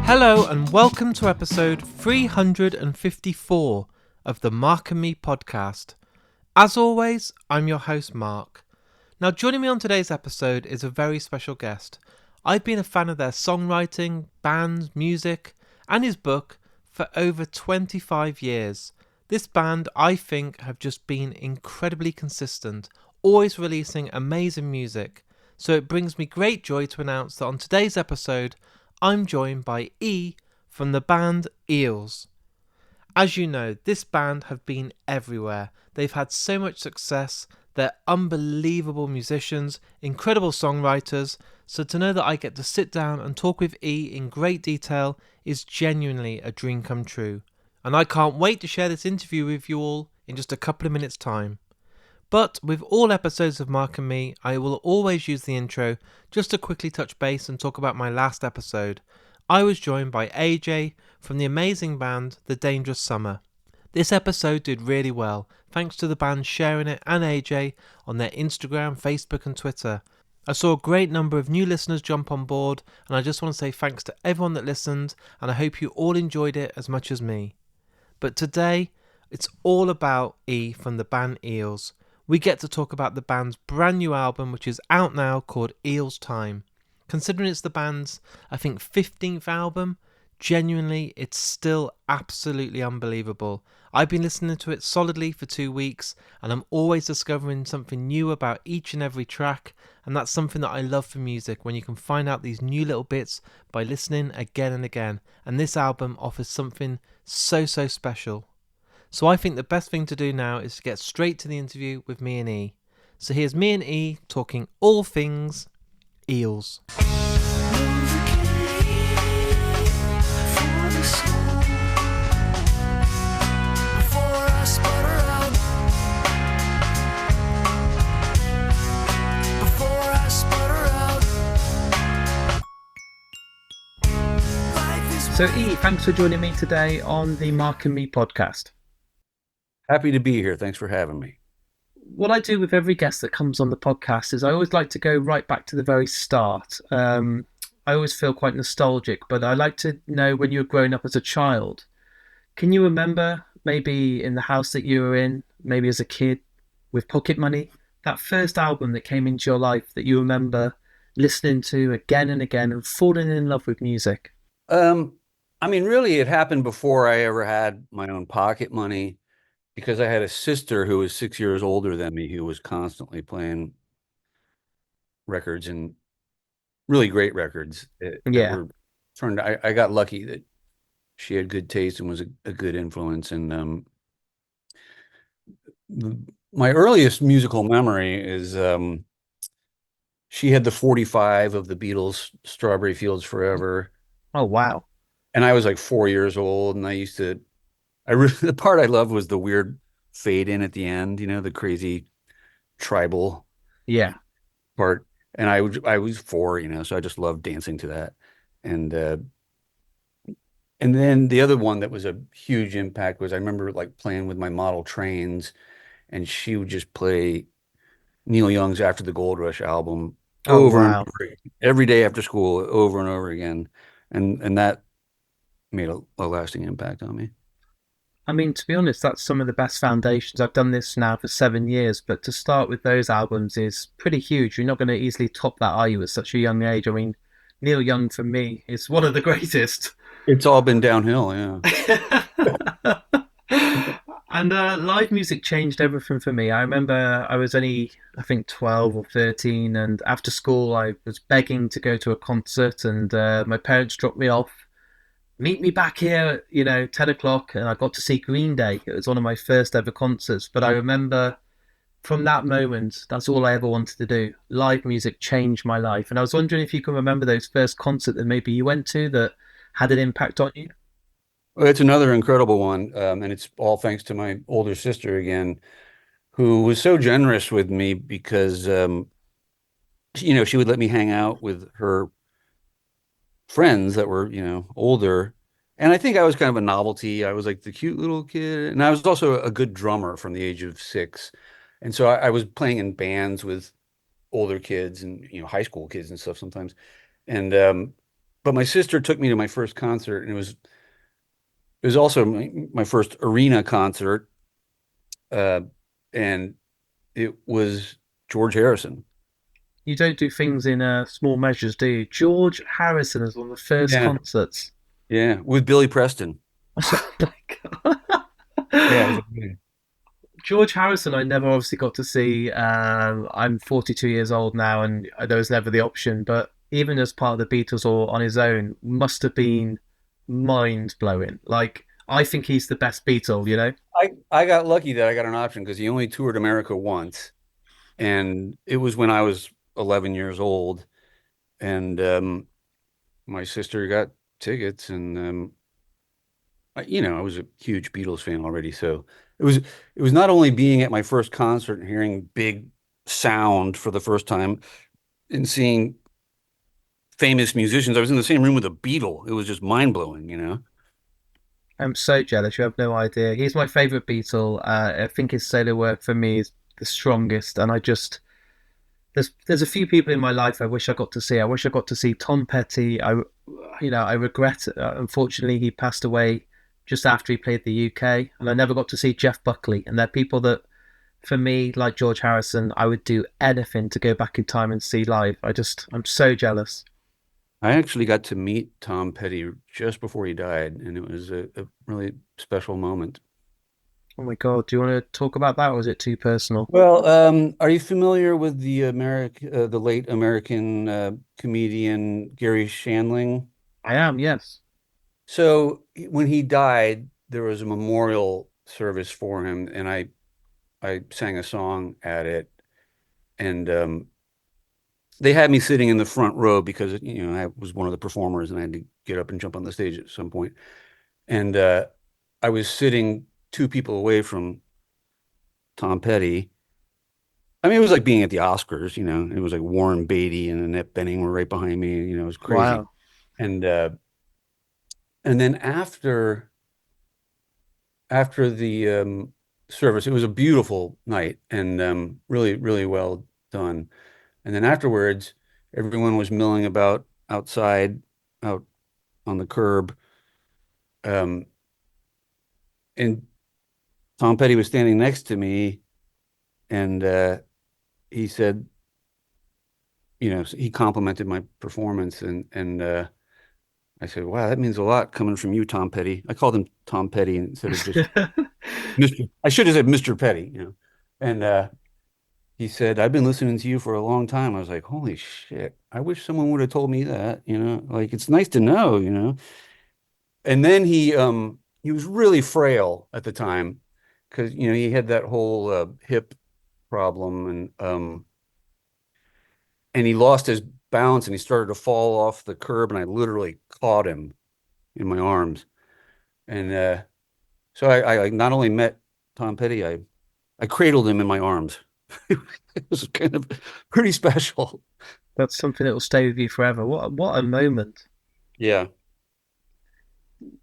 Hello and welcome to episode 354 of the Mark and Me podcast. As always, I'm your host Mark. Now joining me on today's episode is a very special guest. I've been a fan of their songwriting, band, music and his book for over 25 years. This band, I think, have just been incredibly consistent, always releasing amazing music. So it brings me great joy to announce that on today's episode I'm joined by E from the band Eels. As you know, this band have been everywhere. They've had so much success. They're unbelievable musicians, incredible songwriters. So to know that I get to sit down and talk with E in great detail is genuinely a dream come true. And I can't wait to share this interview with you all in just a couple of minutes' time. But with all episodes of Mark and Me, I will always use the intro just to quickly touch base and talk about my last episode. I was joined by AJ from the amazing band The Dangerous Summer. This episode did really well, thanks to the band sharing it and AJ on their Instagram, Facebook and Twitter. I saw a great number of new listeners jump on board, and I just want to say thanks to everyone that listened, and I hope you all enjoyed it as much as me. But today, it's all about E from the band Eels. We get to talk about the band's brand new album, which is out now, called Eels Time. Considering it's the band's, I think, 15th album, genuinely, it's still absolutely unbelievable. I've been listening to it solidly for 2 weeks, and I'm always discovering something new about each and every track, and that's something that I love for music, when you can find out these new little bits by listening again and again, and this album offers something so special. So I think the best thing to do now is to get straight to the interview with me and E. So here's me and E talking all things Eels. So E, thanks for joining me today on the Mark and Me podcast. Happy to be here. Thanks for having me. What I do with every guest that comes on the podcast is I always like to go right back to the very start. I always feel quite nostalgic, but I like to know when you were growing up as a child. Can you remember, maybe in the house that you were in, maybe as a kid with pocket money, that first album that came into your life that you remember listening to again and again and falling in love with music? Really, it happened before I ever had my own pocket money, because I had a sister who was 6 years older than me who was constantly playing records, and really great records that were turned. I got lucky that she had good taste and was a good influence. And my earliest musical memory is she had the 45 of the Beatles' Strawberry Fields Forever. Oh, wow. And I was like 4 years old, and the part I loved was the weird fade in at the end, the crazy tribal part. And I was four, so I just loved dancing to that. And then the other one that was a huge impact was, I remember like playing with my model trains, and she would just play Neil Young's After the Gold Rush album over and over again, every day after school, over and over again. And that made a lasting impact on me. I mean, to be honest, that's some of the best foundations. I've done this now for 7 years, but to start with those albums is pretty huge. You're not going to easily top that, are you, at such a young age? I mean, Neil Young, for me, is one of the greatest. It's all been downhill, yeah. And live music changed everything for me. I remember I was only, I think, 12 or 13, and after school I was begging to go to a concert, and my parents dropped me off. Meet me back here, 10 o'clock, and I got to see Green Day. It was one of my first ever concerts, but I remember from that moment, that's all I ever wanted to do. Live music changed my life, and I was wondering if you can remember those first concerts that maybe you went to that had an impact on you? Well, it's another incredible one, and it's all thanks to my older sister again, who was so generous with me because, she would let me hang out with her friends that were, older. And I think I was kind of a novelty. I was like the cute little kid. And I was also a good drummer from the age of 6. And so I was playing in bands with older kids and, high school kids and stuff sometimes. And but my sister took me to my first concert, and it was also my first arena concert, uh, and it was George Harrison. You don't do things in small measures, do you? George Harrison is one of the first Yeah, concerts. yeah, with Billy Preston. Oh my Yeah, it was God. amazing. George Harrison, I never obviously got to see. I'm 42 years old now, and there was never the option. But even as part of the Beatles or on his own, must have been mind blowing. Like, I think he's the best Beatle, you know? I got lucky that I got an option because he only toured America once, and it was when I was 11 years old, and my sister got tickets, and I was a huge Beatles fan already, so it was not only being at my first concert and hearing big sound for the first time and seeing famous musicians. I was in the same room with a Beatle. It was just mind blowing, you know. I'm so jealous. You have no idea. He's my favorite Beatle. I think his solo work for me is the strongest, and I just there's a few people in my life I wish I got to see. I wish I got to see Tom Petty. I regret. Unfortunately, he passed away just after he played the UK, and I never got to see Jeff Buckley. And they're people that, for me, like George Harrison, I would do anything to go back in time and see live. I'm so jealous. I actually got to meet Tom Petty just before he died, and it was a really special moment. Oh my God, do you want to talk about that, or is it too personal? Well, are you familiar with the late American comedian Gary Shandling? I am, yes. So when he died, there was a memorial service for him, and I sang a song at it, and they had me sitting in the front row because I was one of the performers, and I had to get up and jump on the stage at some point. And I was sitting two people away from Tom Petty. I mean, it was like being at the Oscars, you know. It was like Warren Beatty and Annette Bening were right behind me. It was crazy. Wow. And and then after the service, it was a beautiful night and really, really well done. And then afterwards, everyone was milling about outside, out on the curb. Um, and Tom Petty was standing next to me, and he said, he complimented my performance, and I said, "Wow, that means a lot coming from you, Tom Petty." I called him Tom Petty instead of just Mr. I should have said Mr. Petty. And he said, "I've been listening to you for a long time." I was like, "Holy shit! I wish someone would have told me that." Like it's nice to know. And then he was really frail at the time because he had that whole hip problem, and he lost his balance and he started to fall off the curb, and I literally caught him in my arms. And so I like not only met Tom Petty, I cradled him in my arms. It was kind of pretty special. That's something that will stay with you forever. What a moment. Yeah.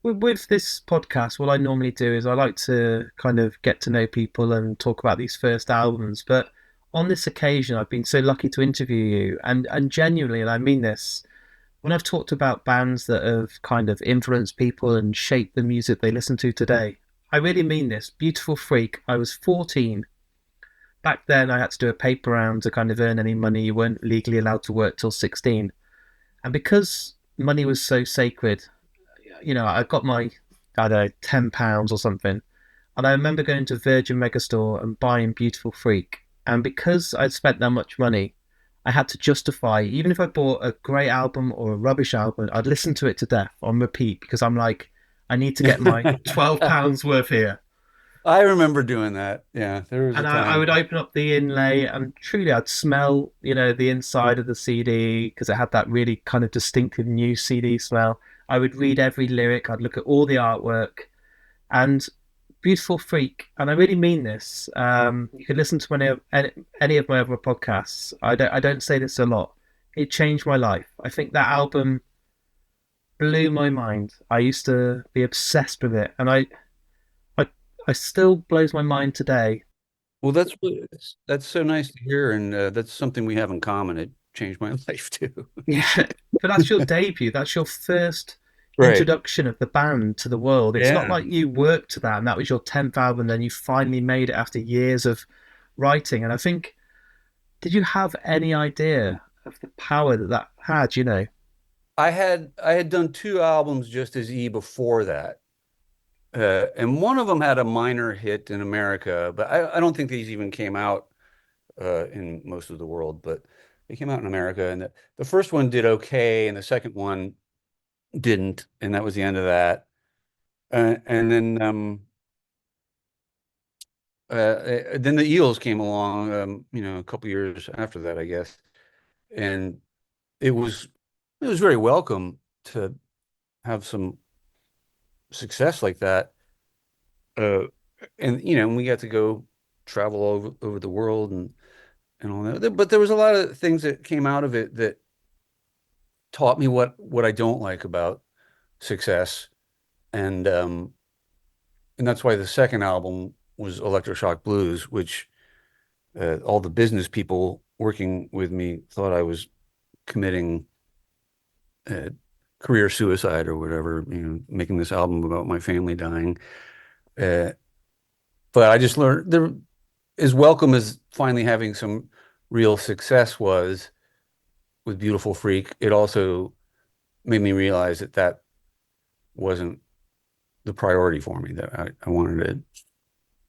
With this podcast, what I normally do is I like to kind of get to know people and talk about these first albums. But on this occasion, I've been so lucky to interview you, and genuinely, and I mean this, when I've talked about bands that have kind of influenced people and shaped the music they listen to today, I really mean this. Beautiful Freak. I was 14. Back then, I had to do a paper round to kind of earn any money. You weren't legally allowed to work till 16. And because money was so sacred, I got my, I don't know, £10 or something. And I remember going to Virgin Megastore and buying Beautiful Freak. And because I'd spent that much money, I had to justify, even if I bought a great album or a rubbish album, I'd listen to it to death on repeat because I'm like, I need to get my £12 worth here. I remember doing that. Yeah, there was a And I time. would open up the inlay and truly I'd smell, the inside of the CD because it had that really kind of distinctive new CD smell. I would read every lyric, I'd look at all the artwork and Beautiful Freak. And I really mean this. You can listen to any of my other podcasts. I don't say this a lot. It changed my life. I think that album blew my mind. I used to be obsessed with it, and I, I still blows my mind today. Well, that's so nice to hear, and that's something we have in common. It changed my life too. Yeah. But that's your debut. That's your first Right. introduction of the band to the world. It's not Yeah. like you worked to that and that was your 10th album, then you finally made it after years of writing. And I think, did you have any idea of the power that that had, you know? I had done two albums just as E before that. And one of them had a minor hit in America, but I don't think these even came out in most of the world, but they came out in America. And the first one did okay, and the second one didn't, and that was the end of that. And then the Eels came along, a couple years after that, I guess, and it was it was very welcome to have some success like that. Uh, and we got to go travel over the world and all that. But there was a lot of things that came out of it that taught me what I don't like about success, and and that's why the second album was Electroshock Blues, which all the business people working with me thought I was committing uh, career suicide or whatever, making this album about my family dying. Uh, but I just learned there, as welcome as finally having some real success was with Beautiful Freak, it also made me realize that that wasn't the priority for me, that I wanted to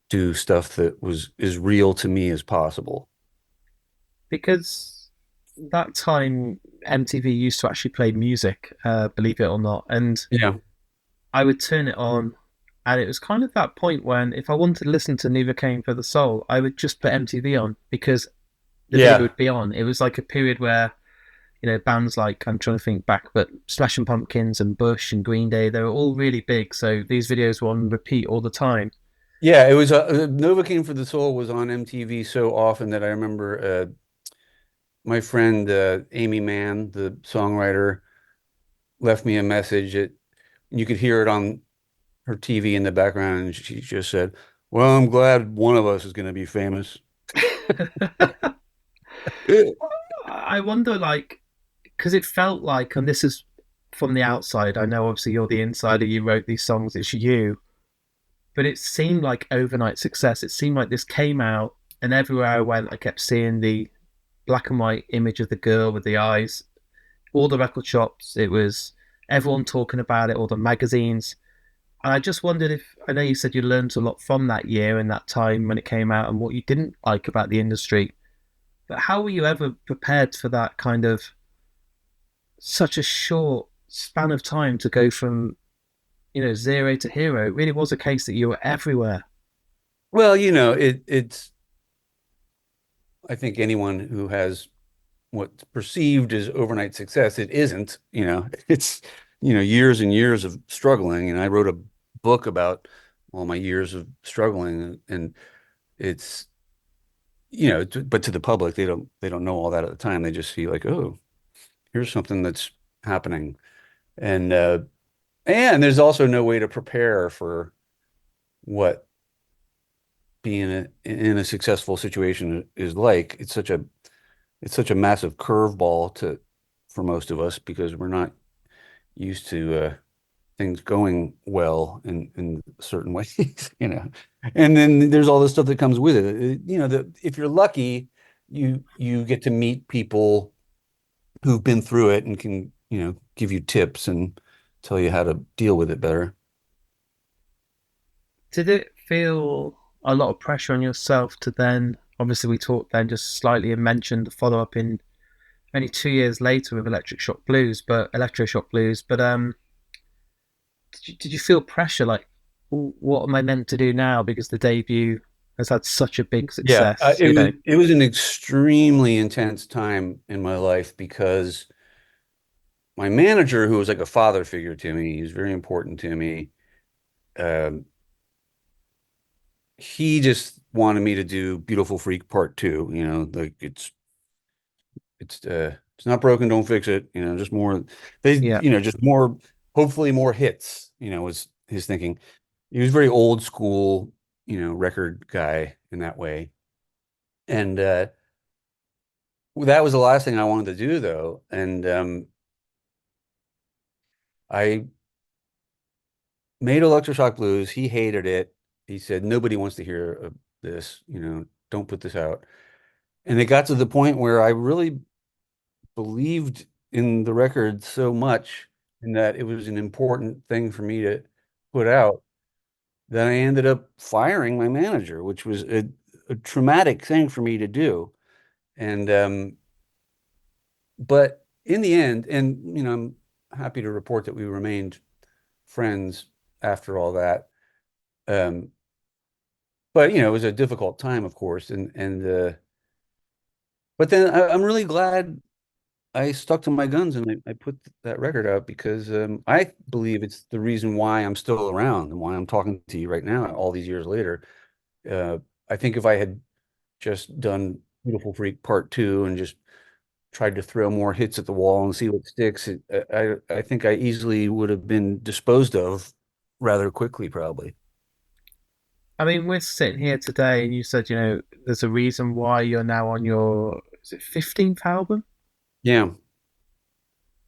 do stuff that was as real to me as possible. Because that time MTV used to actually play music, believe it or not. And Yeah. I would turn it on, and it was kind of that point when if I wanted to listen to Neither Came for the Soul, I would just put MTV on because the video Yeah. would be on. It was like a period where, you know, bands like, I'm trying to think back, but Smashing Pumpkins and Bush and Green Day, they were all really big. So these videos were on repeat all the time. Yeah, it was Nova Came for the Soul was on MTV so often that I remember my friend Amy Mann, the songwriter, left me a message that you could hear it on her TV in the background, and she just said, "Well, I'm glad one of us is going to be famous." I wonder, like, because it felt like, and this is from the outside, I know obviously you're the insider, you wrote these songs, it's you, but it seemed like overnight success. It seemed like this came out, and everywhere I went, I kept seeing the black and white image of the girl with the eyes. All the record shops, it was everyone talking about it, all the magazines. And I just wondered if, I know you said you learned a lot from that year and that time when it came out and what you didn't like about the industry, but how were you ever prepared for that kind of such a short span of time to go from, you know, zero to hero? It really was a case that you were everywhere. Well, it's I think anyone who has what's perceived as overnight success, it isn't, it's, years and years of struggling. And I wrote a book about all my years of struggling, and it's, but to the public, they don't know all that at the time. They just see like, oh, here's something that's happening. And there's also no way to prepare for what being in a successful situation is like. It's such a massive curveball to for most of us because we're not used to things going well in certain ways, And then there's all this stuff that comes with it. If you're lucky, you get to meet people who've been through it and can, give you tips and tell you how to deal with it better. Did it feel a lot of pressure on yourself to then, obviously, we talked then just slightly and mentioned the follow up in only 2 years later with Electro Shock Blues, but did you feel pressure like, what am I meant to do now because the debut has had such a big Yeah, success, it you was know? it was an extremely intense time in my life because my manager, who was like a father figure to me, he's very important to me. Um, he just wanted me to do Beautiful Freak Part Two. Like it's not broken, don't fix it. Just more Yeah. just more, hopefully more hits. Was his thinking. He was very old school, record guy in that way, and that was the last thing I wanted to do though, and I made Electroshock Blues. He hated it. He said, nobody wants to hear this, don't put this out. And it got to the point where I really believed in the record so much and that it was an important thing for me to put out that I ended up firing my manager, which was a traumatic thing for me to do. And but in the end, and I'm happy to report that we remained friends after all that. Um, but it was a difficult time, of course, and but then I'm really glad I stuck to my guns and I put that record out because I believe it's the reason why I'm still around and why I'm talking to you right now, all these years later. Uh, I think if I had just done Beautiful Freak Part Two and just tried to throw more hits at the wall and see what sticks, I think I easily would have been disposed of rather quickly, probably. I mean, we're sitting here today, and you said, there's a reason why you're now on your, is it 15th album? Yeah.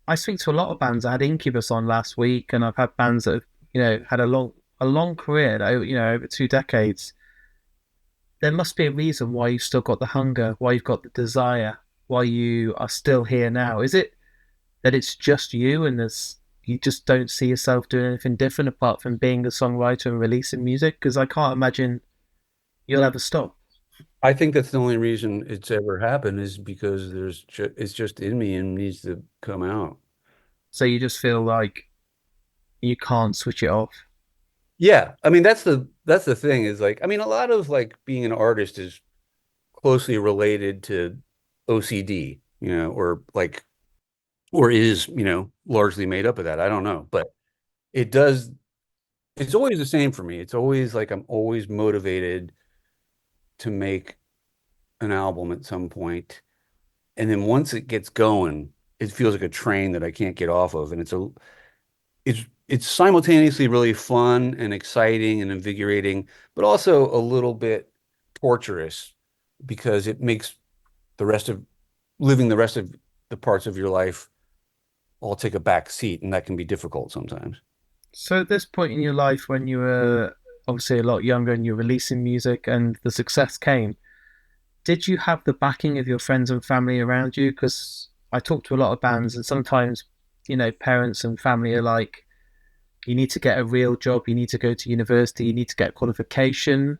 I speak to a lot of bands. I had Incubus on last week, and I've had bands that have, had a long career, over 2 decades. There must be a reason why you've still got the hunger, why you've got the desire, why you are still here now. Is it that it's just you, and you just don't see yourself doing anything different apart from being a songwriter and releasing music? Because I can't imagine you'll ever stop. I think that's the only reason it's ever happened is because it's just in me and needs to come out. So you just feel like you can't switch it off. Yeah, I mean that's the thing is like I mean a lot of like being an artist is closely related to OCD, or is, largely made up of that. I don't know, but it does it's always the same for me. It's always like I'm always motivated to make an album at some point. And then once it gets going, it feels like a train that I can't get off of. And it's simultaneously really fun and exciting and invigorating, but also a little bit torturous because it makes the rest of living the rest of the parts of your life all take a back seat, and that can be difficult sometimes. So at this point in your life, when you were obviously a lot younger and you're releasing music and the success came, did you have the backing of your friends and family around you? Because I talk to a lot of bands, and sometimes, parents and family are like, you need to get a real job, you need to go to university, you need to get a qualification.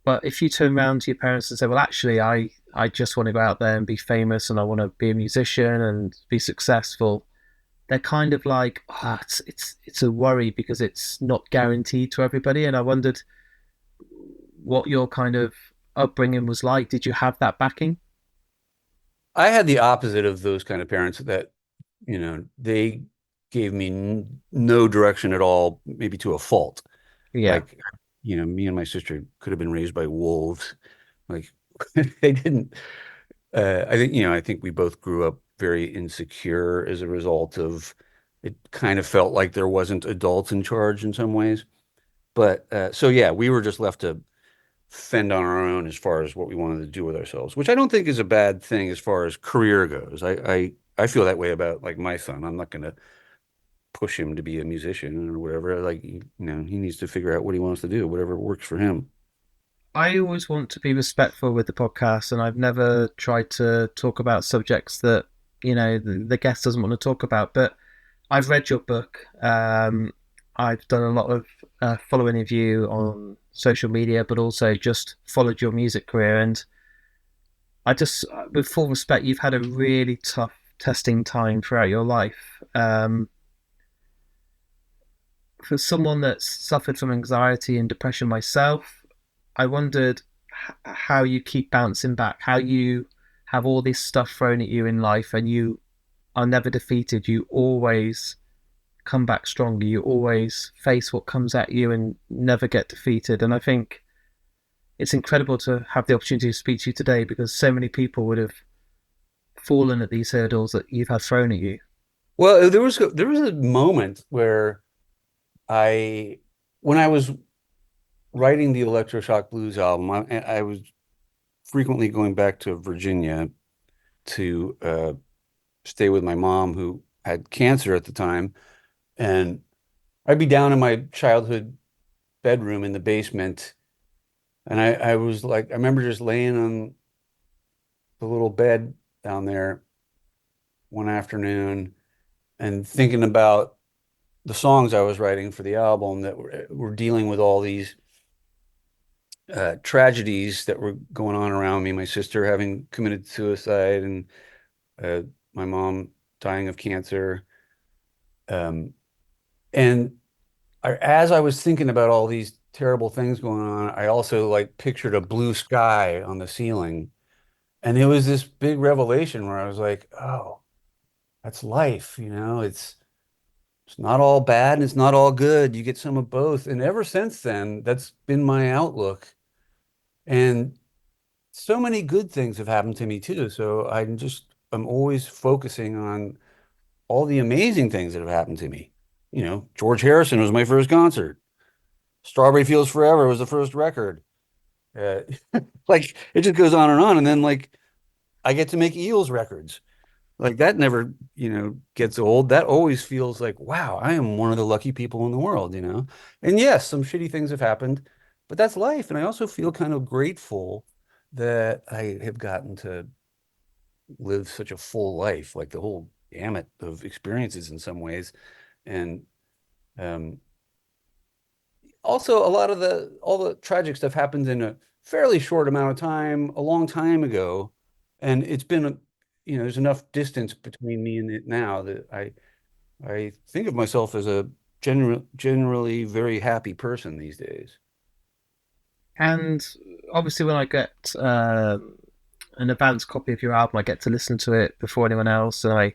But if you turn around to your parents and say, well, actually, I just want to go out there and be famous and I want to be a musician and be successful, they're kind of like, it's a worry because it's not guaranteed to everybody. And I wondered what your kind of upbringing was like. Did you have that backing? I had the opposite of those kind of parents that, they gave me no direction at all, maybe to a fault. Yeah. Like, me and my sister could have been raised by wolves. Like, they didn't. I think we both grew up very insecure as a result of it kind of felt like there wasn't adults in charge in some ways. But so yeah, we were just left to fend on our own as far as what we wanted to do with ourselves, which I don't think is a bad thing as far as career goes. I feel that way about like my son. I'm not going to push him to be a musician or whatever. Like, he needs to figure out what he wants to do, whatever works for him. I always want to be respectful with the podcast, and I've never tried to talk about subjects that, the guest doesn't want to talk about. But I've read your book. I've done a lot of following of you on social media, but also just followed your music career. And I just, with full respect, you've had a really tough testing time throughout your life. For someone that's suffered from anxiety and depression myself, I wondered how you keep bouncing back, how you have all this stuff thrown at you in life and you are never defeated. You always come back stronger. You always face what comes at you and never get defeated. And I think it's incredible to have the opportunity to speak to you today because so many people would have fallen at these hurdles that you've had thrown at you. Well, there was a moment where I, when I was writing the Electroshock Blues album, I was frequently going back to Virginia to stay with my mom who had cancer at the time. And I'd be down in my childhood bedroom in the basement. And I was like, I remember just laying on the little bed down there one afternoon and thinking about the songs I was writing for the album that were dealing with all these tragedies that were going on around me. My sister having committed suicide, and uh, my mom dying of cancer. Um, and as I was thinking about all these terrible things going on, I also like pictured a blue sky on the ceiling. And it was this big revelation where I was like, oh, that's life, it's not all bad and it's not all good. You get some of both. And ever since then, that's been my outlook. And so many good things have happened to me too. So I'm always focusing on all the amazing things that have happened to me. George Harrison was my first concert. Strawberry Fields Forever was the first record. Uh, like it just goes on and on. And then like I get to make Eels records. Like that never, gets old. That always feels like, wow, I am one of the lucky people in the world. And yes, some shitty things have happened, but that's life. And I also feel kind of grateful that I have gotten to live such a full life, like the whole gamut of experiences in some ways. And um, also a lot of all the tragic stuff happened in a fairly short amount of time, a long time ago. And it's been there's enough distance between me and it now that I think of myself as a generally very happy person these days. And obviously, when I get an advanced copy of your album, I get to listen to it before anyone else, and I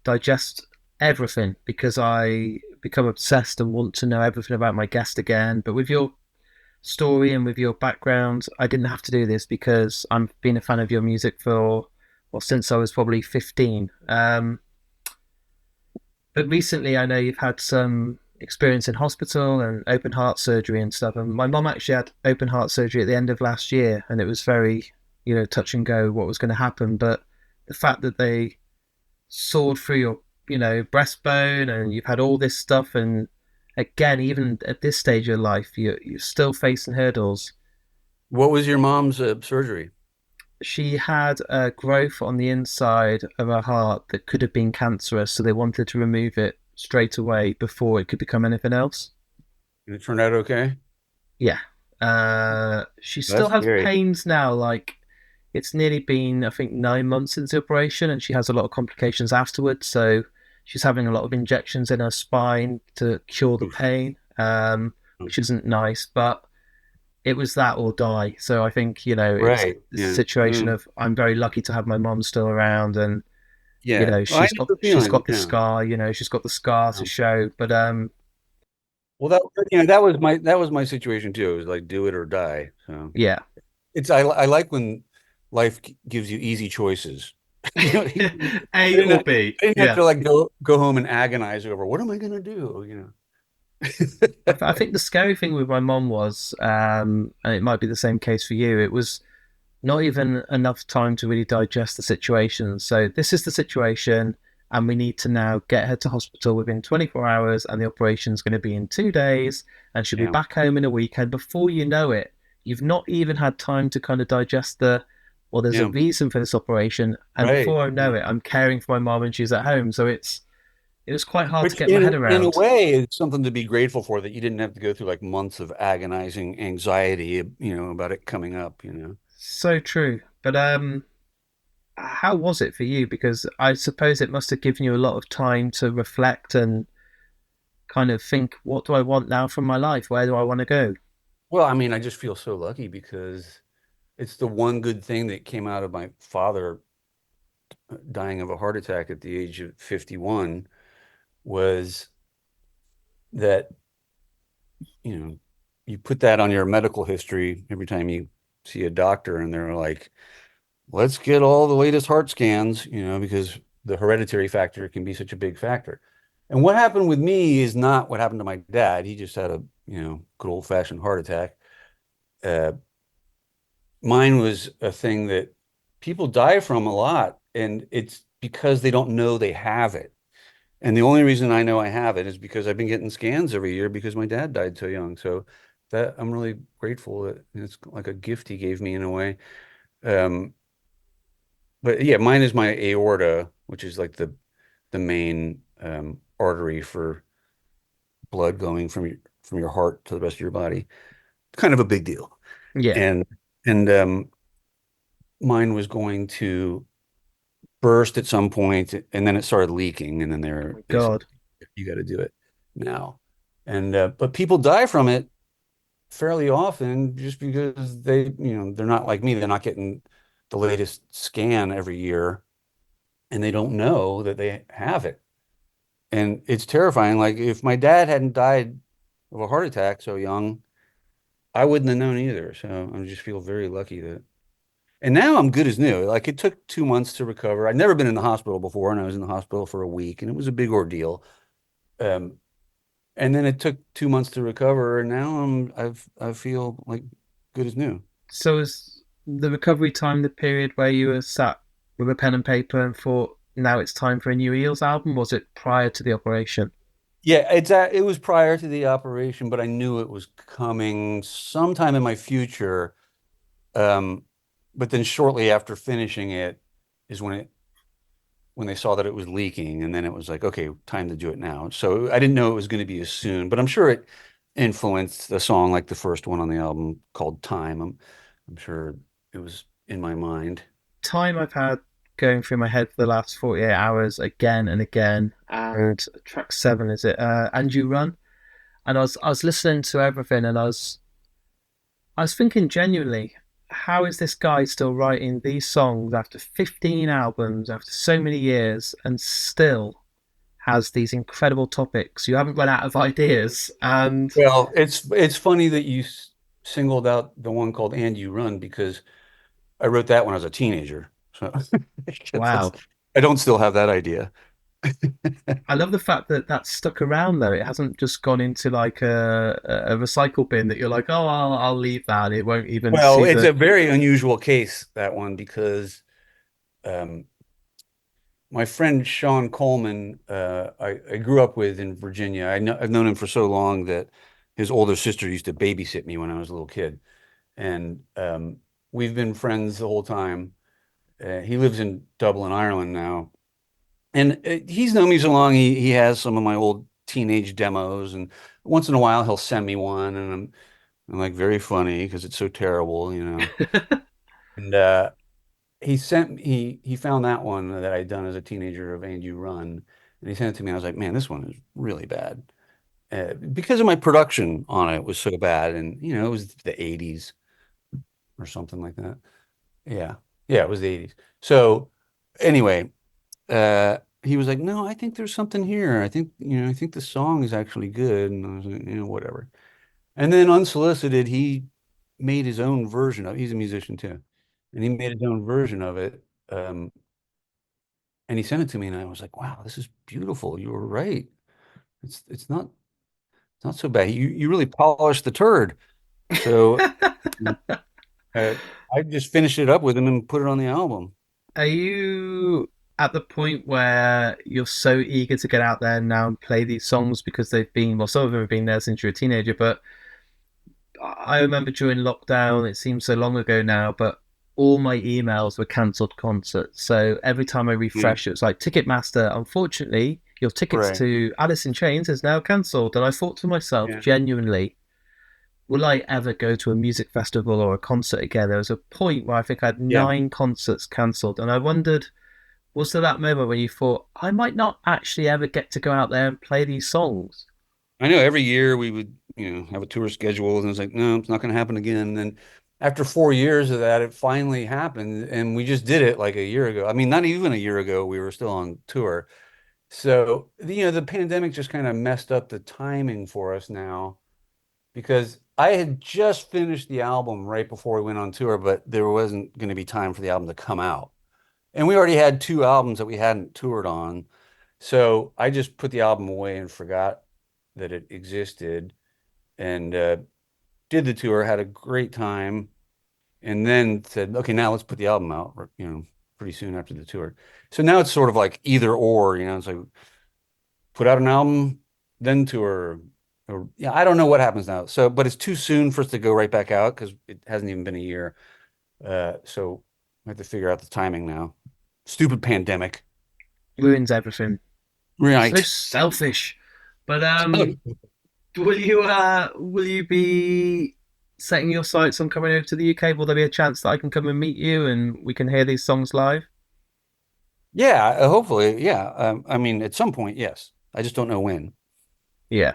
digest everything because I become obsessed and want to know everything about my guest again. But with your story and with your background, I didn't have to do this because I've been a fan of your music for, well, since I was probably 15. But recently, I know you've had some experience in hospital and open heart surgery and stuff. And my mom actually had open heart surgery at the end of last year, and it was very, touch and go what was going to happen. But the fact that they sawed through your, breastbone, and you've had all this stuff, and again, even at this stage of your life, you're still facing hurdles. What was your mom's surgery? She had a growth on the inside of her heart that could have been cancerous, so they wanted to remove it straight away before it could become anything else. And it turned out okay? Yeah. She still That's has scary. pains now. Like, it's nearly been, I think, 9 months since the operation, and she has a lot of complications afterwards. So she's having a lot of injections in her spine to cure the Oof. pain, which isn't nice. But it was that or die. So I think, Right. it's a Yeah. situation Mm. of I'm very lucky to have my mom still around, and Yeah. Well, I know the she's feeling. got the Yeah. scar, she's got the scar to Yeah. show. But Well, that was my situation too. It was like do it or die. So yeah. I like when life gives you easy choices. I A didn't or have, B. I didn't have Yeah. to like go home and agonize over what am I gonna do? I think the scary thing with my mom was, and it might be the same case for you, it was not even enough time to really digest the situation. So this is the situation, and we need to now get her to hospital within 24 hours, and the operation's going to be in 2 days, and she'll be Yeah. back home in a week. And before you know it, you've not even had time to kind of digest well, there's a Yeah. reason for this operation, and Right. before I know it, I'm caring for my mom and she's at home. So it was quite hard to Which get my head in a around. way is something to be grateful for that you didn't have to go through like months of agonizing anxiety, about it coming up. So true. But how was it for you? Because I suppose it must have given you a lot of time to reflect and kind of think, what do I want now from my life? Where do I want to go? Well, I mean, I just feel so lucky because it's the one good thing that came out of my father dying of a heart attack at the age of 51 was that, you know, you put that on your medical history every time you see a doctor and they're like, let's get all the latest heart scans, because the hereditary factor can be such a big factor. And what happened with me is not what happened to my dad. He just had a good old-fashioned heart attack. Uh, Mine was a thing that people die from a lot, and it's because they don't know they have it. And the only reason I know I have it is because I've been getting scans every year because my dad died so young. So that I'm really grateful that it's like a gift he gave me in a way. Um, but yeah, mine is my aorta, which is like the main artery for blood going from your heart to the rest of your body. Kind of a big deal. Yeah. And and mine was going to burst at some point, and then it started leaking, and then Oh my they said God. you got to do it now. And but people die from it fairly often just because they're not like me. They're not getting the latest scan every year, and they don't know that they have it. And it's terrifying. Like if my dad hadn't died of a heart attack so young, I wouldn't have known either. So I just feel very lucky that. And now I'm good as new. Like it took 2 months to recover. I'd never been in the hospital before, and I was in the hospital for a week, and it was a big ordeal. Um, and then it took 2 months to recover, and now I feel like good as new. So is the recovery time the period where you were sat with a pen and paper and thought, now it's time for a new Eels album? Was it prior to the operation? Yeah, it was prior to the operation, but I knew it was coming sometime in my future. Um, but then shortly after finishing it is when they saw that it was leaking, and then it was like, okay, time to do it now. So I didn't know it was going to be as soon, but I'm sure it influenced the song, like the first one on the album called Time. I'm sure it was in my mind. Time I've had going through my head for the last 48 hours again and again. And track seven, is it? And You Run. And I was listening to everything and I was thinking genuinely, how is this guy still writing these songs after 15 albums, after so many years, and still has these incredible topics? You haven't run out of ideas. And Well, it's funny that you singled out the one called And You Run because I wrote that when I was a teenager. So that's, wow, I don't still have that idea. I love the fact that that's stuck around though. It hasn't just gone into like a recycle bin that you're like, oh, I'll leave that. It won't even Well, see it's the. a very unusual case, that one, because um, my friend Sean Coleman, I grew up with in Virginia. I've known him for so long that his older sister used to babysit me when I was a little kid. And we've been friends the whole time. He lives in Dublin, Ireland now. And he's known me so long, he has some of my old teenage demos. And once in a while, he'll send me one. And I'm like, very funny because it's so terrible, you know. And he found that one that I'd done as a teenager of And You Run, and he sent it to me. I was like, man, this one is really bad because of my production on it was so bad, and it was the '80s or something like that. Yeah, yeah, it was the '80s. So anyway, he was like, no, I think there's something here. I think the song is actually good, and I was like, whatever. And then unsolicited, he made his own version of. He's a musician too, and he made his own version of it. Um, And he sent it to me, and I was like, "Wow, this is beautiful. You were right. It's not so bad. You really polished the turd." So uh, I just finished it up with him and put it on the album. Are you at the point where you're so eager to get out there now and play these songs because they've been, well, some of them have been there since you're a teenager, but I remember during lockdown, it seems so long ago now, but all my emails were cancelled concerts. So every time I Yeah, refresh, it was like Ticketmaster, unfortunately, your tickets right. to Alice in Chains is now cancelled. And I thought to myself, Yeah, genuinely, will I ever go to a music festival or a concert again? There was a point where I think I had yeah. 9 concerts cancelled, and I wondered, was there that moment where you thought, I might not actually ever get to go out there and play these songs? I know every year we would, have a tour schedule, and it was like, no, it's not going to happen again. And then after 4 years of that, it finally happened, and we just did it like a year ago. I mean, not even a year ago, we were still on tour. So, the pandemic just kind of messed up the timing for us now because I had just finished the album right before we went on tour, but there wasn't going to be time for the album to come out. And we already had two albums that we hadn't toured on. So I just put the album away and forgot that it existed and did the tour, had a great time, and then said, okay, now let's put the album out, pretty soon after the tour. So now it's sort of like either or, it's like put out an album, then tour, or yeah, I don't know what happens now. So, but it's too soon for us to go right back out because it hasn't even been a year. So I have to figure out the timing now. Stupid pandemic. Ruins everything. So Right. selfish. But will you be setting your sights on coming over to the UK? Will there be a chance that I can come and meet you and we can hear these songs live? Yeah, hopefully, yeah. I mean, at some point, yes. I just don't know when. Yeah.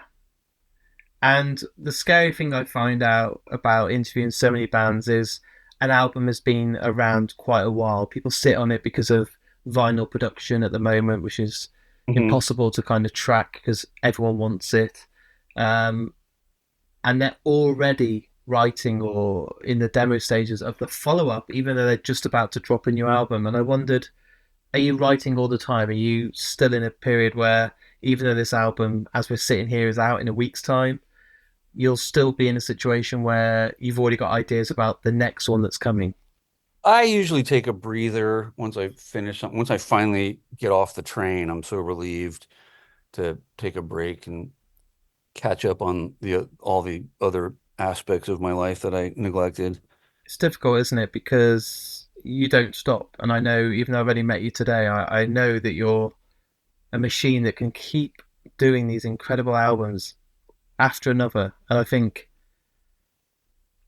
And the scary thing I find out about interviewing so many bands is an album has been around quite a while. People sit on it because of vinyl production at the moment, which is Hmm. impossible to kind of track because everyone wants it. Um, and they're already writing or in the demo stages of the follow up, even though they're just about to drop a new album. And I wondered, are you writing all the time? Are you still in a period where, even though this album, as we're sitting here, is out in a week's time, you'll still be in a situation where you've already got ideas about the next one that's coming? I usually take a breather once I finish something. Once I finally get off the train, I'm so relieved to take a break and catch up on the all the other aspects of my life that I neglected. It's difficult, isn't it? Because you don't stop. And I know, even though I've only met you today, I know that you're a machine that can keep doing these incredible albums after another. And I think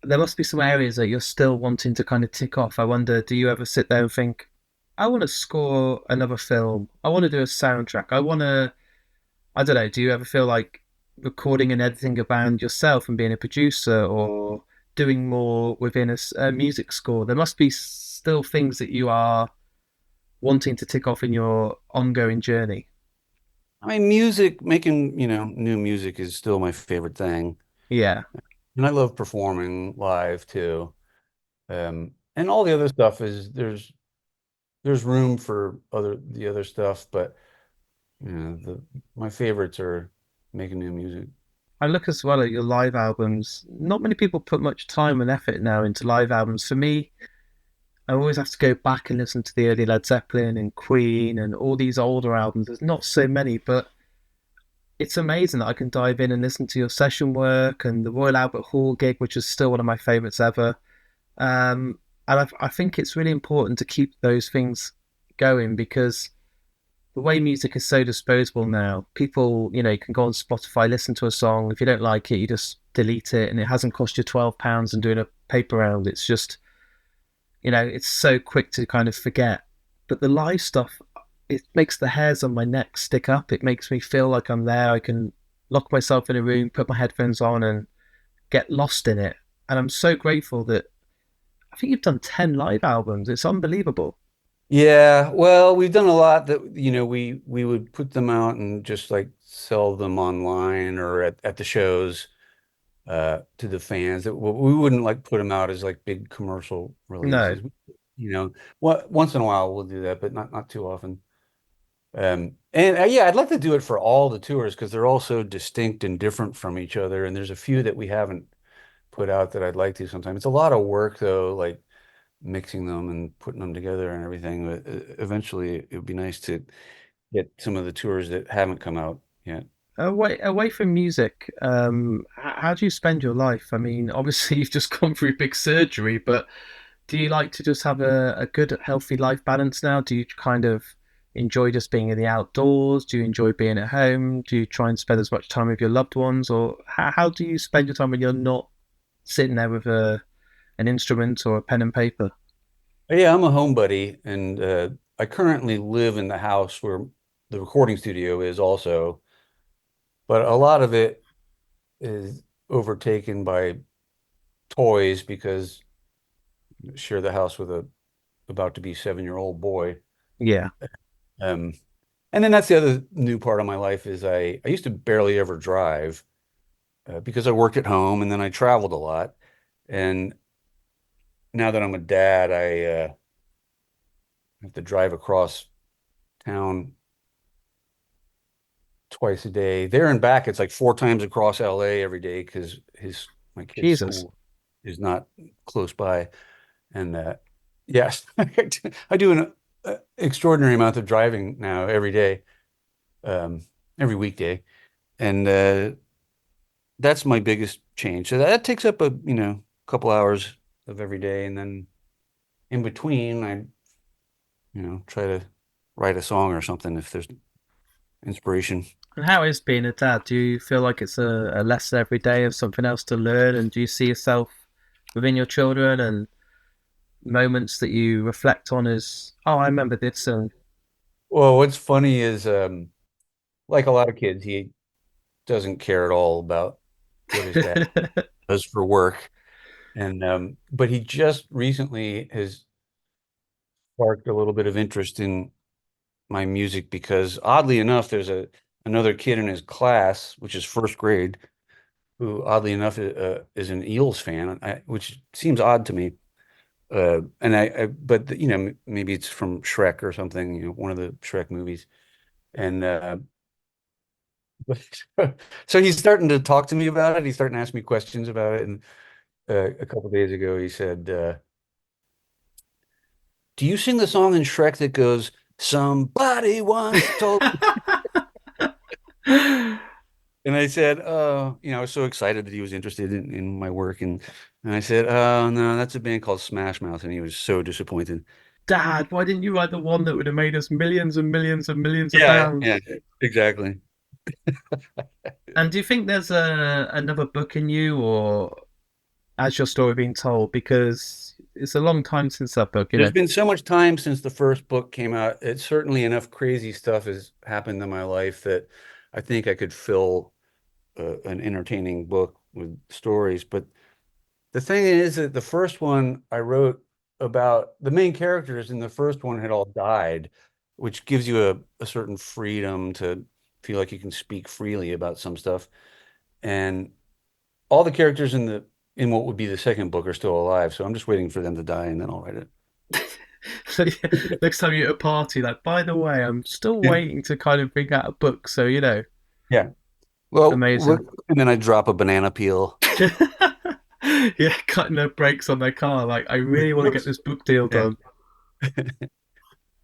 there must be some areas that you're still wanting to kind of tick off. I wonder, do you ever sit there and think, I want to score another film. I want to do a soundtrack. I don't know, do you ever feel like recording and editing a band yourself and being a producer or doing more within a music score? There must be still things that you are wanting to tick off in your ongoing journey. I mean, music, making, new music is still my favorite thing. Yeah. And I love performing live too. And all the other stuff is there's room for the other stuff, but the my favorites are making new music. I look as well at your live albums. Not many people put much time and effort now into live albums. For me, I always have to go back and listen to the early Led Zeppelin and Queen and all these older albums. There's not so many, but it's amazing that I can dive in and listen to your session work and the Royal Albert Hall gig, which is still one of my favorites ever. And I think it's really important to keep those things going because the way music is so disposable now, people, you can go on Spotify, listen to a song. If you don't like it, you just delete it, and it hasn't cost you £12 and doing a paper round. It's just, it's so quick to kind of forget. But the live stuff, it makes the hairs on my neck stick up. It makes me feel like I'm there. I can lock myself in a room, put my headphones on, and get lost in it. And I'm so grateful that I think you've done 10 live albums. It's unbelievable. Yeah, well, we've done a lot that, we would put them out and just like sell them online or at the shows to the fans. We wouldn't like put them out as like big commercial No, releases. You know, once in a while we'll do that, but not too often. And yeah, I'd like to do it for all the tours because they're all so distinct and different from each other. And there's a few that we haven't put out that I'd like to sometime. It's a lot of work though, like mixing them and putting them together and everything. But eventually it would be nice to get some of the tours that haven't come out yet. away from music, how do you spend your life? I mean, obviously you've just gone through big surgery, but do you like to just have a good, healthy life balance now? Do you kind of enjoy just being in the outdoors? Do you enjoy being at home? Do you try and spend as much time with your loved ones, or how do you spend your time when you're not sitting there with an instrument or a pen and paper? Yeah, I'm a homebody, and I currently live in the house where the recording studio is also, but a lot of it is overtaken by toys because I share the house with a about to be 7-year-old boy. Yeah, Um, and then that's the other new part of my life is I used to barely ever drive because I worked at home and then I traveled a lot. And now that I'm a dad, I have to drive across town twice a day. There and back, it's like 4 times across LA every day because his my kid's Jesus. school is not close by. And yes, I do an extraordinary amount of driving now every day. every weekday. And that's my biggest change. So that takes up a couple hours of every day. And then in between, I try to write a song or something if there's inspiration. And how is being a dad? Do you feel like it's a lesson every day of something else to learn? And do you see yourself within your children and moments that you reflect on as, oh, I remember this? And Well, what's funny is, like a lot of kids, he doesn't care at all about what his dad does for work. And but he just recently has sparked a little bit of interest in my music because oddly enough, there's another kid in his class, which is first grade, who oddly enough is an Eels fan, which seems odd to me. But maybe it's from Shrek or something, one of the Shrek movies. And so he's starting to talk to me about it. He's starting to ask me questions about it. And a couple of days ago, he said, "Do you sing the song in Shrek that goes, 'Somebody once told"?" And I said, "Oh, I was so excited that he was interested in my work." And I said, "Oh, no, that's a band called Smash Mouth." And he was so disappointed. Dad, why didn't you write the one that would have made us millions and millions and millions of Yeah, pounds? yeah, exactly. And do you think there's another book in you, or as your story being told? Because it's a long time since that book, you There's know. been so much time since the first book came out. It's certainly enough crazy stuff has happened in my life that I think I could fill an entertaining book with stories. But the thing is that the first one I wrote about the main characters in the first one had all died, which gives you a certain freedom to feel like you can speak freely about some stuff. And all the characters in what would be the second book are still alive, so I'm just waiting for them to die and then I'll write it. So yeah, next time you're at a party, like, by the way, I'm still Yeah. waiting to kind of bring out a book. So, Yeah. Well, amazing. and then I drop a banana peel. Yeah, cutting their brakes on their car. Like, I really want to get Whoops. this book deal Yeah. done.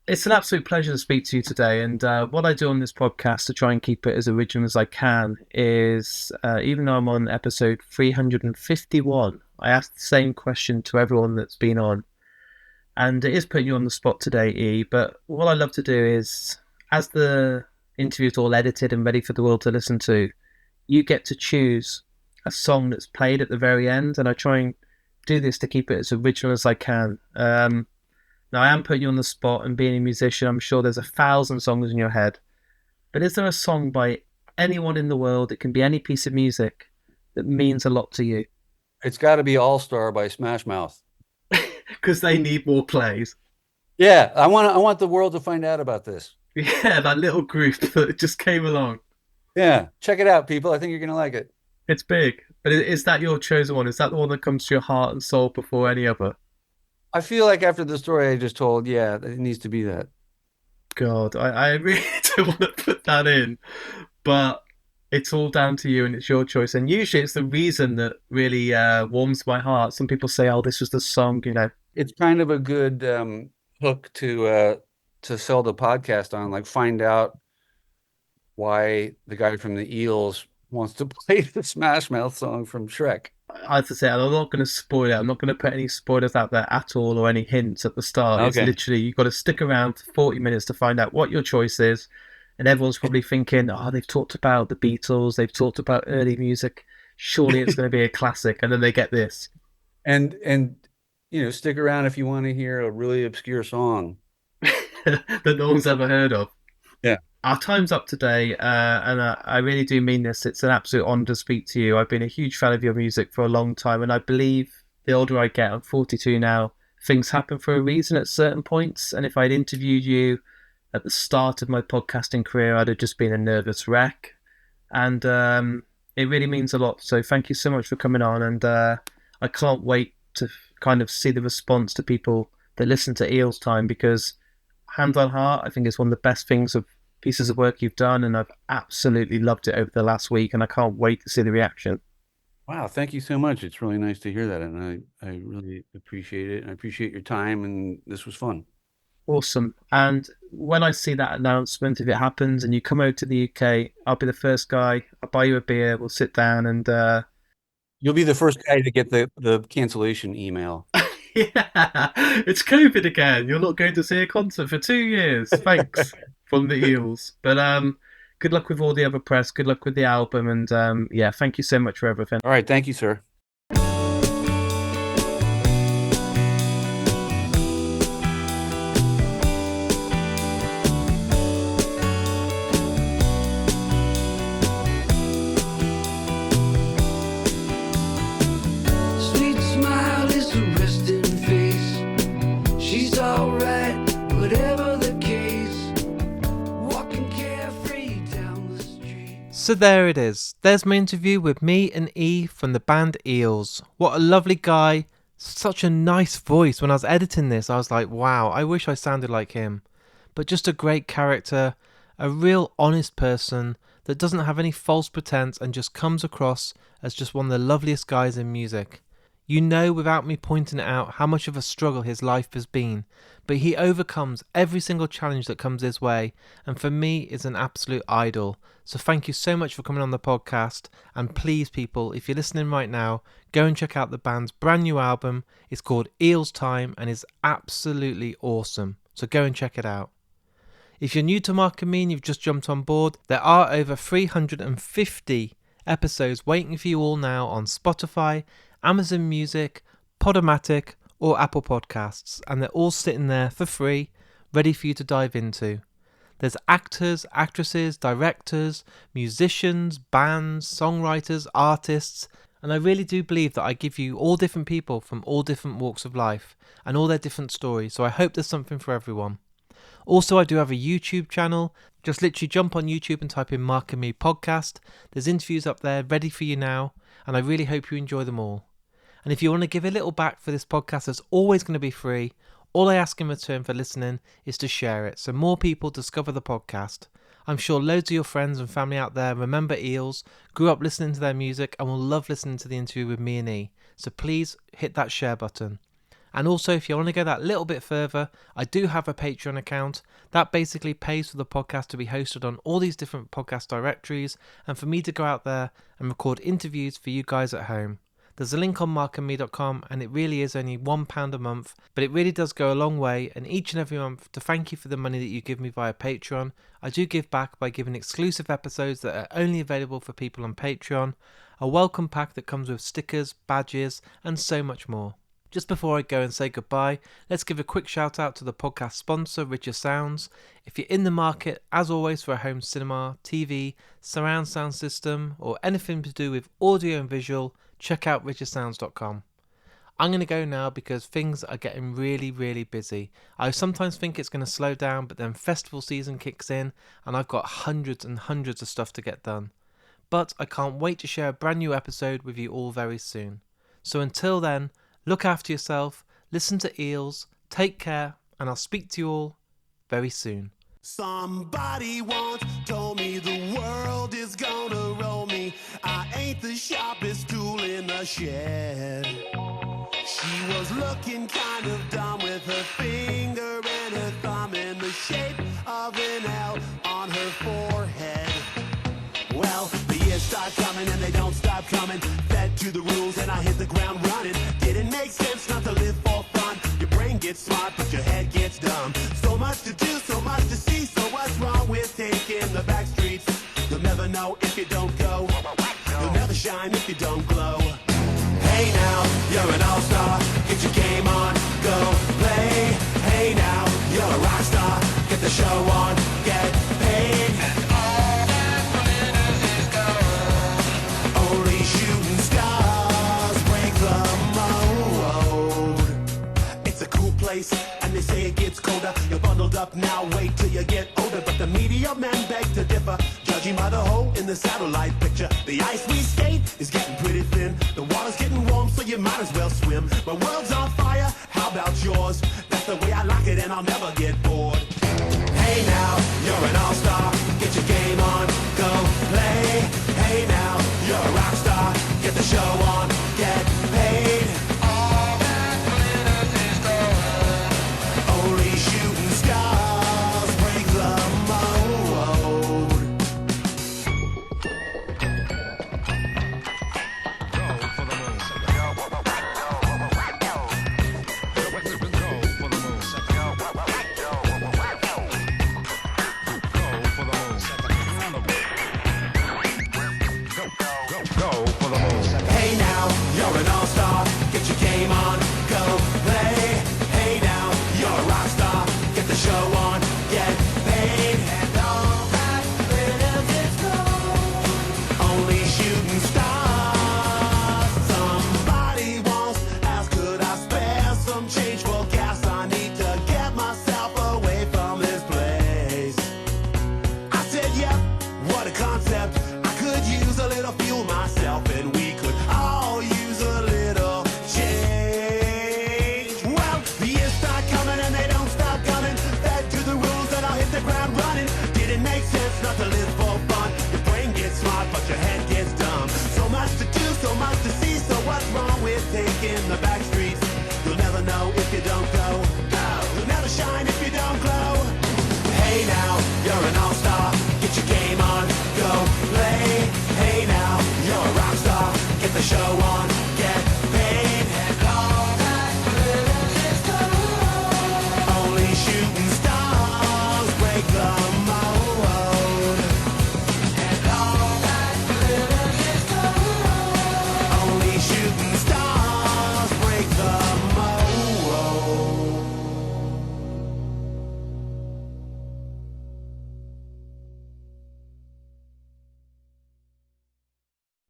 It's an absolute pleasure to speak to you today. And what I do on this podcast to try and keep it as original as I can is, even though I'm on episode 351, I ask the same question to everyone that's been on. And it is putting you on the spot today, E. But what I love to do is, as the interview's all edited and ready for the world to listen to, you get to choose a song that's played at the very end. And I try and do this to keep it as original as I can. Now, I am putting you on the spot, and being a musician, I'm sure there's 1,000 songs in your head. But is there a song by anyone in the world, it can be any piece of music, that means a lot to you? It's got to be All Star by Smash Mouth. Because they need more plays. Yeah, I want the world to find out about this. Yeah, that little group that just came along. Yeah, check it out, people. I think you're gonna like it. It's big. But is that your chosen one? Is that the one that comes to your heart and soul before any other? I feel like after the story I just told, yeah, it needs to be that. God, I really don't want to put that in, but it's all down to you and it's your choice. And usually it's the reason that really warms my heart. Some people say, oh, this was the song. It's kind of a good hook to sell the podcast on, like find out why the guy from the Eels wants to play the Smash Mouth song from Shrek. I have to say, I'm not going to spoil it. I'm not going to put any spoilers out there at all or any hints at the start. It's Okay. literally, you've got to stick around for 40 minutes to find out what your choice is. And everyone's probably thinking, oh, they've talked about the Beatles, they've talked about early music. Surely it's going to be a classic. And then they get this And stick around if you want to hear a really obscure song. that no one's ever heard of. Yeah. Our time's up today, and I really do mean this. It's an absolute honour to speak to you. I've been a huge fan of your music for a long time, and I believe the older I get, I'm 42 now, things happen for a reason at certain points. And if I'd interviewed you at the start of my podcasting career, I'd have just been a nervous wreck. And it really means a lot. So thank you so much for coming on, and I can't wait to kind of see the response to people that listen to Eels Time, because hand on heart, I think it's one of the best things of pieces of work you've done, and I've absolutely loved it over the last week, and I can't wait to see the reaction. Wow, thank you so much. It's really nice to hear that, and I really appreciate it. And I appreciate your time, and this was fun. Awesome. And when I see that announcement, if it happens and you come over to the UK, I'll be the first guy. I'll buy you a beer. We'll sit down and You'll be the first guy to get the cancellation email. yeah, it's COVID again. You're not going to see a concert for 2 years. Thanks from the Eels. But good luck with all the other press. Good luck with the album, and yeah, thank you so much for everything. All right, thank you, sir. So there it is. There's my interview with me and E from the band Eels. What a lovely guy. Such a nice voice. When I was editing this, I was like, wow, I wish I sounded like him. But just a great character, a real honest person that doesn't have any false pretense and just comes across as just one of the loveliest guys in music. You know without me pointing it out how much of a struggle his life has been, but he overcomes every single challenge that comes his way, and for me is an absolute idol. So thank you so much for coming on the podcast, and please people, if you're listening right now, go and check out the band's brand new album. It's called Eels Time and is absolutely awesome, so go and check it out. If you're new to Mark and Me and you've just jumped on board, there are over 350 episodes waiting for you all now on Spotify, Amazon Music, Podomatic or Apple Podcasts, and they're all sitting there for free, ready for you to dive into. There's actors, actresses, directors, musicians, bands, songwriters, artists, and I really do believe that I give you all different people from all different walks of life and all their different stories, so I hope there's something for everyone. Also, I do have a YouTube channel. Just literally jump on YouTube and type in Mark and Me podcast. There's interviews up there ready for you now, and I really hope you enjoy them all. And if you want to give a little back for this podcast, that's always going to be free. All I ask in return for listening is to share it so more people discover the podcast. I'm sure loads of your friends and family out there remember Eels, grew up listening to their music, and will love listening to the interview with me and E. So please hit that share button. And also, if you want to go that little bit further, I do have a Patreon account. That basically pays for the podcast to be hosted on all these different podcast directories and for me to go out there and record interviews for you guys at home. There's a link on markandme.com and it really is only £1 a month, but it really does go a long way, and each and every month, to thank you for the money that you give me via Patreon, I do give back by giving exclusive episodes that are only available for people on Patreon, a welcome pack that comes with stickers, badges and so much more. Just before I go and say goodbye, let's give a quick shout out to the podcast sponsor, Richer Sounds. If you're in the market, as always, for a home cinema, TV, surround sound system, or anything to do with audio and visual, check out richersounds.com. I'm going to go now because things are getting really, really busy. I sometimes think it's going to slow down, but then festival season kicks in and I've got hundreds and hundreds of stuff to get done. But I can't wait to share a brand new episode with you all very soon. So until then, look after yourself, listen to Eels, take care, and I'll speak to you all very soon. Somebody once told me the world is gonna roll me. I ain't the sharpest tool in the shed. She was looking kind of dumb with her finger and her thumb in the shape of an L on her forehead. Well, the years start coming and they don't stop coming. Fed to the rules and I hit the ground running. Didn't make sense not to live for fun. Your brain gets smart but your head gets dumb. So much to do, so much to see. So what's wrong with taking the back streets? You'll never know if you don't go. You'll never shine if you don't glow. Hey now, you're an all-star. Get your game on, go play. Hey now, you're a rock star. Get the show on, get paid. Only shooting stars break the mold. It's a cool place, and they say it gets colder. You're bundled up now, wait till you get older. But the media men beg to differ, judging by the hole in the satellite picture. The ice we skate is getting pretty thin. The water's getting warm, so you might as well swim. My world's on fire, how about yours? That's the way I like it, and I'll never get bored. Hey now, you're an all-star. Get your game on, go play. Hey now, you're a rock star. Get the show on, get paid. All that glitters is gold. Only shooting stars. hoping we could all use a little change. Well, the years start coming and they don't stop coming. Fed to the rules and I'll hit the ground running. Didn't make sense not to live for fun. Your brain gets smart but your head gets dumb. So much to do, so much to see. So what's wrong with taking the back streets? You'll never know if you don't go. You'll never shine if you don't glow. Hey now, you're an all-star. Get your game on, go play. Hey now, you're a rock star. Get the show on.